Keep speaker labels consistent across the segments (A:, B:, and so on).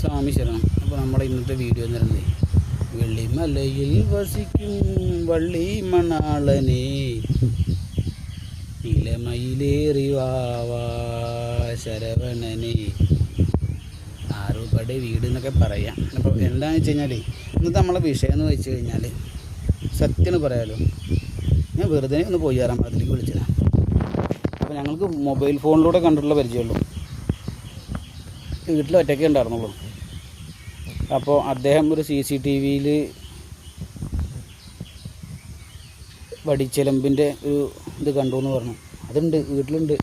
A: സ്വാമി ശരണം. അപ്പോൾ നമ്മുടെ ഇന്നത്തെ വീഡിയോ എന്ന് പറയുന്നത് വെള്ളിമലയിൽ വസിക്കും വള്ളി മണാളനെ നിലമയിലേറി വാവാ ശരവണനെ ആറുപടി വീട് എന്നൊക്കെ പറയാം. അപ്പോൾ എന്താണെന്ന് വെച്ച് കഴിഞ്ഞാൽ ഇന്നത്തെ നമ്മളെ വിഷയം എന്ന് വെച്ച് കഴിഞ്ഞാൽ സത്യം പറയാമല്ലോ, ഞാൻ വെറുതെ ഒന്ന് പോയി തരാൻ അതിലേക്ക് വിളിച്ചതാണ്. അപ്പോൾ ഞങ്ങൾക്ക് മൊബൈൽ ഫോണിലൂടെ കണ്ടിട്ടുള്ള പരിചയമുള്ളൂ. വീട്ടിൽ ഒറ്റയ്ക്ക് ഉണ്ടായിരുന്നുള്ളൂ. അപ്പോൾ അദ്ദേഹം ഒരു CCTVയിൽ വടിച്ചെലമ്പിൻ്റെ ഒരു ഇത് കണ്ടു എന്ന് പറഞ്ഞു. അതുണ്ട്, വീട്ടിലുണ്ട്.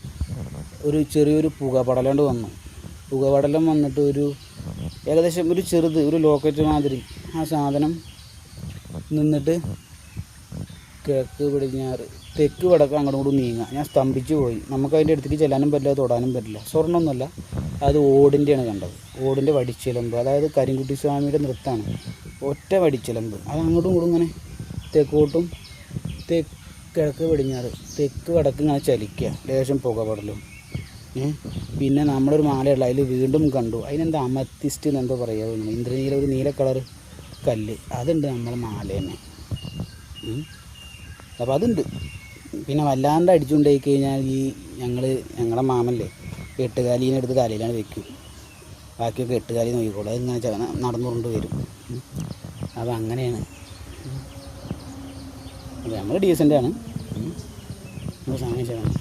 A: ഒരു ചെറിയൊരു പുകപടലം വന്നു. പുകപടലം വന്നിട്ട് ഒരു ഏകദേശം ഒരു ചെറുത് ഒരു ലോക്കറ്റ് മാതിരി ആ സാധനം നിന്നിട്ട് കിഴക്ക് പടിഞ്ഞാറ് തെക്ക് വടക്ക് അങ്ങോട്ടും കൂടി നീങ്ങുക. ഞാൻ സ്തംഭിച്ചു പോയി. നമുക്ക് അതിൻ്റെ അടുത്തേക്ക് ചെല്ലാനും പറ്റില്ല, തൊടാനും പറ്റില്ല. സ്വർണ്ണമൊന്നുമല്ല, അത് ഓടിൻ്റെയാണ് കണ്ടത്. ഓടിൻ്റെ വടിച്ചിലമ്പ്, അതായത് കരിങ്കുട്ടി സ്വാമിയുടെ നൃത്തമാണ്. ഒറ്റ വടിച്ചിലമ്പ്, അത് അങ്ങോട്ടും ഇങ്ങോട്ടും ഇങ്ങനെ തെക്കോട്ടും കിഴക്ക് പടിഞ്ഞാറ് തെക്ക് വടക്ക് ഇങ്ങനെ ചലിക്കുക. ലേശം പുകപടലും. പിന്നെ നമ്മളൊരു മാലയുള്ള അതിൽ വീണ്ടും കണ്ടു. അതിനെന്താ അമത്തിസ്റ്റ് എന്നെന്തോ പറയുക, ഇന്ദ്രനീല ഒരു നീല കളർ കല്ല്, അതുണ്ട് നമ്മളെ മാല തന്നെ. അപ്പോൾ അതുണ്ട്. പിന്നെ വല്ലാണ്ട് അടിച്ചുകൊണ്ടായി കഴിഞ്ഞാൽ ഞങ്ങളെ മാമല്ലേ എട്ടുകാലീനെ എടുത്ത് കാലിലാണ് വെക്കും. ബാക്കിയൊക്കെ എട്ടുകാലി നോക്കിക്കോളും. അതിങ്ങനെ നടന്നുകൊണ്ട് വരും. അപ്പോൾ അങ്ങനെയാണ്. അപ്പോൾ നമ്മൾ ഡീസൻ്റാണ്. നമ്മൾ സാമി ചെയ്യണം.